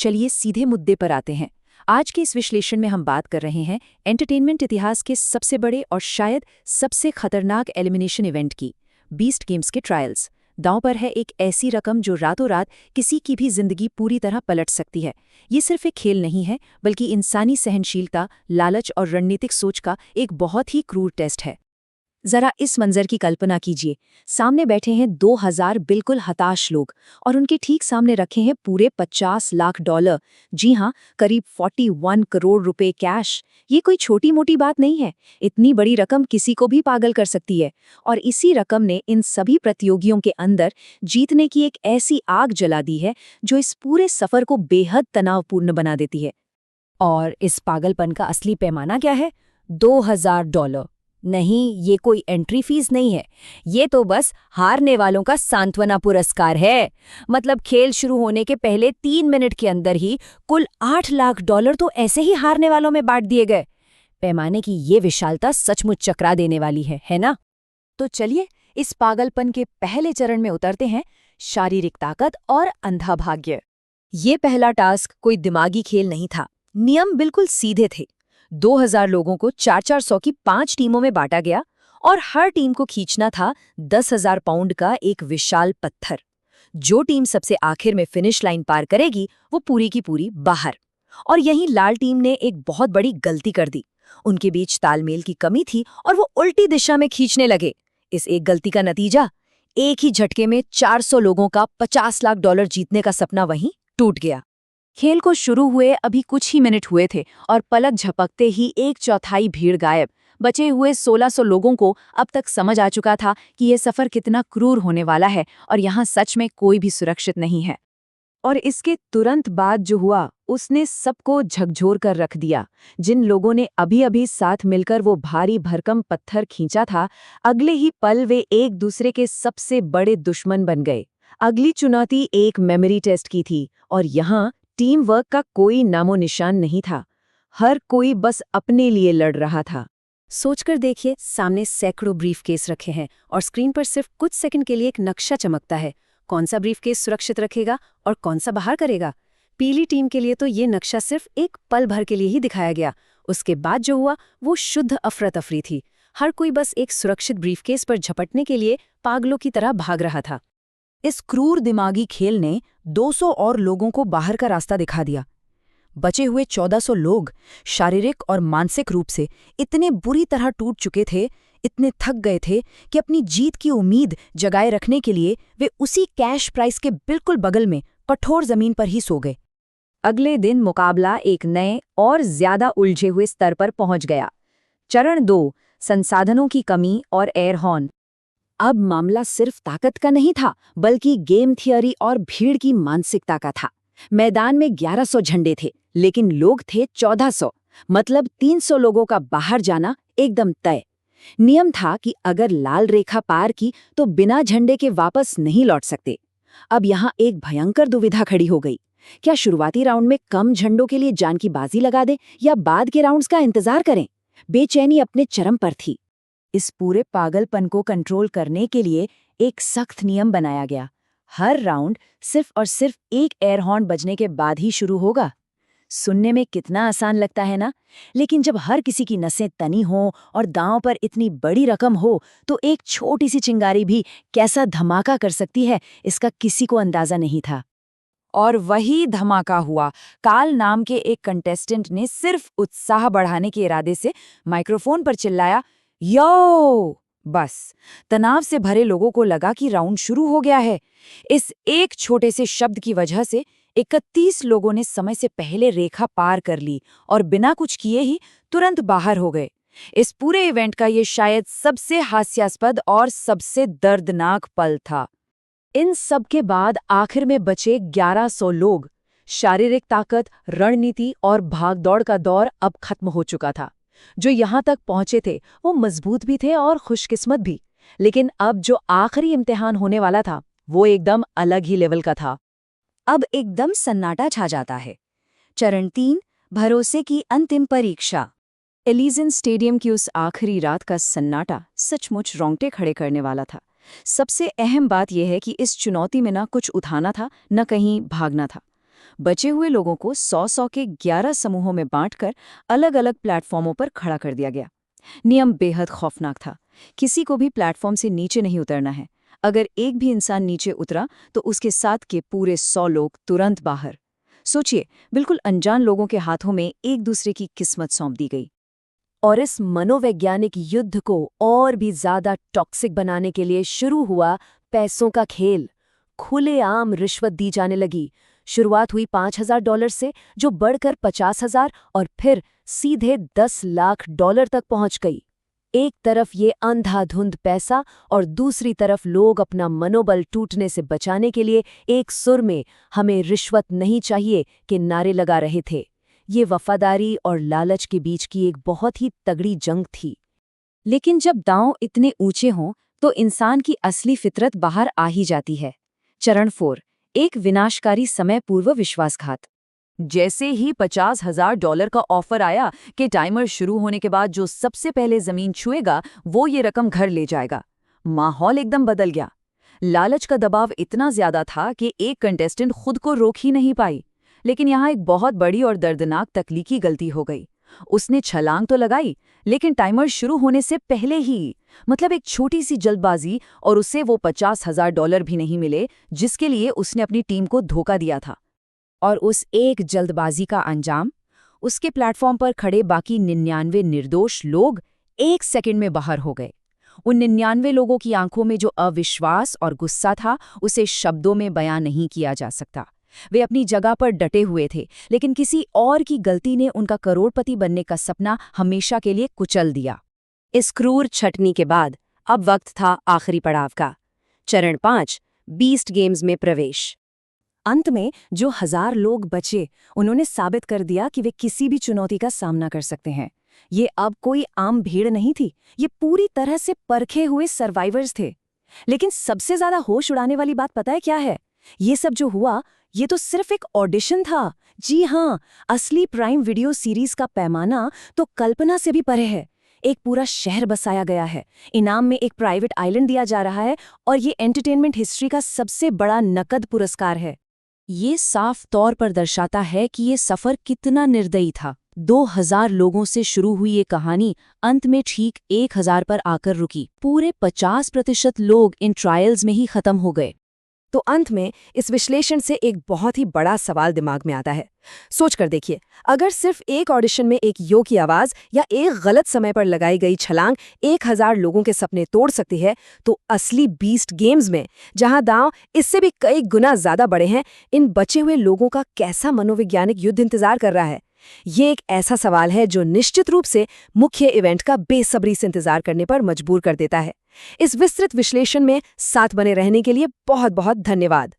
चलिए सीधे मुद्दे पर आते हैं। आज के इस विश्लेषण में हम बात कर रहे हैं एंटरटेनमेंट इतिहास के सबसे बड़े और शायद सबसे खतरनाक एलिमिनेशन इवेंट की, बीस्ट गेम्स के ट्रायल्स। दांव पर है एक ऐसी रकम जो रातों रात किसी की भी जिंदगी पूरी तरह पलट सकती है। ये सिर्फ एक खेल नहीं है, बल्कि इंसानी सहनशीलता, लालच और रणनीतिक सोच का एक बहुत ही क्रूर टेस्ट है। जरा इस मंजर की कल्पना कीजिए। सामने बैठे हैं 2000 बिल्कुल हताश लोग और उनके ठीक सामने रखे हैं पूरे 50 लाख डॉलर। जी हाँ, करीब 41 करोड़ रुपए कैश। ये कोई छोटी मोटी बात नहीं है। इतनी बड़ी रकम किसी को भी पागल कर सकती है। और इसी रकम ने इन सभी प्रतियोगियों के अंदर जीतने की एक ऐसी आग जला दी है जो इस पूरे सफर को बेहद तनावपूर्ण बना देती है। और इस पागलपन का असली पैमाना क्या है? $2000। नहीं, ये कोई एंट्री फीस नहीं है। ये तो बस हारने वालों का सांत्वना पुरस्कार है। मतलब खेल शुरू होने के पहले 3 मिनट के अंदर ही कुल $8 लाख तो ऐसे ही हारने वालों में बांट दिए गए। पैमाने की ये विशालता सचमुच चकरा देने वाली है ना? तो चलिए इस पागलपन के पहले चरण में उतरते हैं, शारीरिक ताकत और अंधा भाग्य। ये पहला टास्क कोई दिमागी खेल नहीं था। नियम बिल्कुल सीधे थे। 2000 लोगों को 4-400 की 5 टीमों में बांटा गया और हर टीम को खींचना था 10,000 पाउंड का एक विशाल पत्थर। जो टीम सबसे आखिर में फिनिश लाइन पार करेगी वो पूरी की पूरी बाहर। और यहीं लाल टीम ने एक बहुत बड़ी गलती कर दी। उनके बीच तालमेल की कमी थी और वो उल्टी दिशा में खींचने लगे। इस एक गलती का नतीजा, एक ही झटके में 400 लोगों का $50 लाख जीतने का सपना वहीं टूट गया। खेल को शुरू हुए अभी कुछ ही मिनट हुए थे और पलक झपकते ही 1/4 भीड़ गायब। बचे हुए 1600 लोगों को अब तक समझ आ चुका था कि यह सफर कितना क्रूर होने वाला है और यहाँ सच में कोई भी सुरक्षित नहीं है। और इसके तुरंत बाद जो हुआ उसने सबको झकझोर कर रख दिया। जिन लोगों ने अभी अभी साथ मिलकर वो भारी भरकम पत्थर खींचा था, अगले ही पल वे एक दूसरे के सबसे बड़े दुश्मन बन गए। अगली चुनौती एक मेमोरी टेस्ट की थी और यहाँ टीम वर्क का कोई नामो निशान नहीं था। हर कोई बस अपने लिए लड़ रहा था। सोचकर देखिए, सामने सैकड़ों ब्रीफकेस रखे हैं और स्क्रीन पर सिर्फ कुछ सेकंड के लिए एक नक्शा चमकता है। कौन सा ब्रीफकेस सुरक्षित रखेगा और कौन सा बाहर करेगा? पीली टीम के लिए तो ये नक्शा सिर्फ एक पल भर के लिए ही दिखाया गया। उसके बाद जो हुआ वो शुद्ध अफरा तफरी थी। हर कोई बस एक सुरक्षित ब्रीफकेस पर झपटने के लिए पागलों की तरह भाग रहा था। इस क्रूर दिमागी खेल ने 200 और लोगों को बाहर का रास्ता दिखा दिया। बचे हुए 1400 लोग शारीरिक और मानसिक रूप से इतने बुरी तरह टूट चुके थे, इतने थक गए थे कि अपनी जीत की उम्मीद जगाए रखने के लिए वे उसी कैश प्राइस के बिल्कुल बगल में कठोर जमीन पर ही सो गए। अगले दिन मुकाबला एक नए और ज्यादा उलझे हुए स्तर पर पहुंच गया। चरण 2, संसाधनों की कमी और एयर हॉर्न। अब मामला सिर्फ ताकत का नहीं था, बल्कि गेम थियरी और भीड़ की मानसिकता का था। मैदान में 1100 झंडे थे, लेकिन लोग थे 1400। मतलब 300 लोगों का बाहर जाना एकदम तय। नियम था कि अगर लाल रेखा पार की तो बिना झंडे के वापस नहीं लौट सकते। अब यहाँ एक भयंकर दुविधा खड़ी हो गई। क्या शुरुआती राउंड में कम झंडों के लिए जान की बाजी लगा दें या बाद के राउंड्स का इंतजार करें? बेचैनी अपने चरम पर थी। इस पूरे पागलपन को कंट्रोल करने के लिए एक सख्त नियम बनाया गया। हर राउंड सिर्फ और सिर्फ एक एयर हॉर्न बजने के बाद ही शुरू होगा। सुनने में कितना आसान लगता है ना? लेकिन जब हर किसी की नसें तनी हों और दांव पर इतनी बड़ी रकम हो, तो एक छोटी सी चिंगारी भी कैसा धमाका कर सकती है, इसका किसी को अंदाजा नहीं था। और वही धमाका हुआ। काल नाम के एक कंटेस्टेंट ने सिर्फ उत्साह बढ़ाने के इरादे से माइक्रोफोन पर चिल्लाया, यो! बस तनाव से भरे लोगों को लगा कि राउंड शुरू हो गया है। इस एक छोटे से शब्द की वजह से 31 लोगों ने समय से पहले रेखा पार कर ली और बिना कुछ किए ही तुरंत बाहर हो गए। इस पूरे इवेंट का ये शायद सबसे हास्यास्पद और सबसे दर्दनाक पल था। इन सब के बाद आखिर में बचे 1100 लोग। शारीरिक ताकत, रणनीति और भागदौड़ का दौर अब खत्म हो चुका था। जो यहाँ तक पहुंचे थे वो मजबूत भी थे और खुशकिस्मत भी। लेकिन अब जो आखिरी इम्तिहान होने वाला था वो एकदम अलग ही लेवल का था। अब एकदम सन्नाटा छा जाता है। चरण 3, भरोसे की अंतिम परीक्षा। एलिज़न स्टेडियम की उस आखिरी रात का सन्नाटा सचमुच रोंगटे खड़े करने वाला था। सबसे अहम बात यह है कि इस चुनौती में न कुछ उठाना था, न कहीं भागना था। बचे हुए लोगों को 100-100 के 11 समूहों में बांटकर अलग-अलग प्लेटफॉर्मों पर खड़ा कर दिया गया। नियम बेहद खौफनाक था। किसी को भी प्लेटफॉर्म से नीचे नहीं उतरना है। अगर एक भी इंसान नीचे उतरा तो उसके साथ के पूरे 100 लोग तुरंत बाहर। सोचिए, बिल्कुल अनजान लोगों के हाथों में एक दूसरे की किस्मत सौंप दी गई। और इस मनोवैज्ञानिक युद्ध को और भी ज्यादा टॉक्सिक बनाने के लिए शुरू हुआ पैसों का खेल। खुलेआम रिश्वत दी जाने लगी। शुरुआत हुई $5,000 से, जो बढ़कर 50,000 और फिर सीधे $10 लाख तक पहुंच गई। एक तरफ ये अंधाधुंध पैसा और दूसरी तरफ लोग अपना मनोबल टूटने से बचाने के लिए एक सुर में "हमें रिश्वत नहीं चाहिए" के नारे लगा रहे थे। ये वफादारी और लालच के बीच की एक बहुत ही तगड़ी जंग थी। लेकिन जब दांव इतने ऊंचे हों तो इंसान की असली फितरत बाहर आ ही जाती है। चरण 4, एक विनाशकारी समय पूर्व विश्वासघात। जैसे ही $50,000 का ऑफर आया कि टाइमर शुरू होने के बाद जो सबसे पहले जमीन छुएगा वो ये रकम घर ले जाएगा, माहौल एकदम बदल गया। लालच का दबाव इतना ज्यादा था कि एक कंटेस्टेंट खुद को रोक ही नहीं पाई। लेकिन यहाँ एक बहुत बड़ी और दर्दनाक तकनीकी गलती हो गई। उसने छलांग तो लगाई, लेकिन टाइमर शुरू होने से पहले ही, मतलब एक छोटी सी जल्दबाजी, और उसे वो $50,000 भी नहीं मिले जिसके लिए उसने अपनी टीम को धोखा दिया था। और उस एक जल्दबाजी का अंजाम, उसके प्लेटफॉर्म पर खड़े बाकी 99 निर्दोष लोग 1 सेकंड में बाहर हो गए। उन 99 लोगों की आंखों में जो अविश्वास और गुस्सा था उसे शब्दों में बयां नहीं किया जा सकता। वे अपनी जगह पर डटे हुए थे, लेकिन किसी और की गलती ने उनका करोड़पति बनने का सपना हमेशा के लिए कुचल दिया। इस क्रूर छटनी के बाद अब वक्त था आखिरी पड़ाव का। चरण 5, बीस्ट गेम्स में प्रवेश। अंत में जो 1000 लोग बचे, उन्होंने साबित कर दिया कि वे किसी भी चुनौती का सामना कर सकते हैं। ये अब कोई आम भीड़ नहीं थी, ये पूरी तरह से परखे हुए सर्वाइवर्स थे। लेकिन सबसे ज्यादा होश उड़ाने वाली बात पता है क्या है? ये सब जो हुआ, ये तो सिर्फ एक ऑडिशन था। जी हाँ, असली प्राइम वीडियो सीरीज का पैमाना तो कल्पना से भी परे है। एक पूरा शहर बसाया गया है, इनाम में एक प्राइवेट आइलैंड दिया जा रहा है, और ये एंटरटेनमेंट हिस्ट्री का सबसे बड़ा नकद पुरस्कार है। ये साफ तौर पर दर्शाता है कि ये सफर कितना निर्दयी था। 2000 लोगों से शुरू हुई ये कहानी अंत में ठीक 1000 पर आकर रुकी। पूरे 50% लोग इन ट्रायल्स में ही खत्म हो गए। तो अंत में इस विश्लेषण से एक बहुत ही बड़ा सवाल दिमाग में आता है। सोच कर देखिए, अगर सिर्फ एक ऑडिशन में एक यो की आवाज या एक गलत समय पर लगाई गई छलांग 1000 लोगों के सपने तोड़ सकती है, तो असली बीस्ट गेम्स में, जहां दांव इससे भी कई गुना ज्यादा बड़े हैं, इन बचे हुए लोगों का कैसा मनोवैज्ञानिक युद्ध इंतजार कर रहा है? ये एक ऐसा सवाल है जो निश्चित रूप से मुख्य इवेंट का बेसब्री से इंतजार करने पर मजबूर कर देता है। इस विस्तृत विश्लेषण में साथ बने रहने के लिए बहुत बहुत धन्यवाद।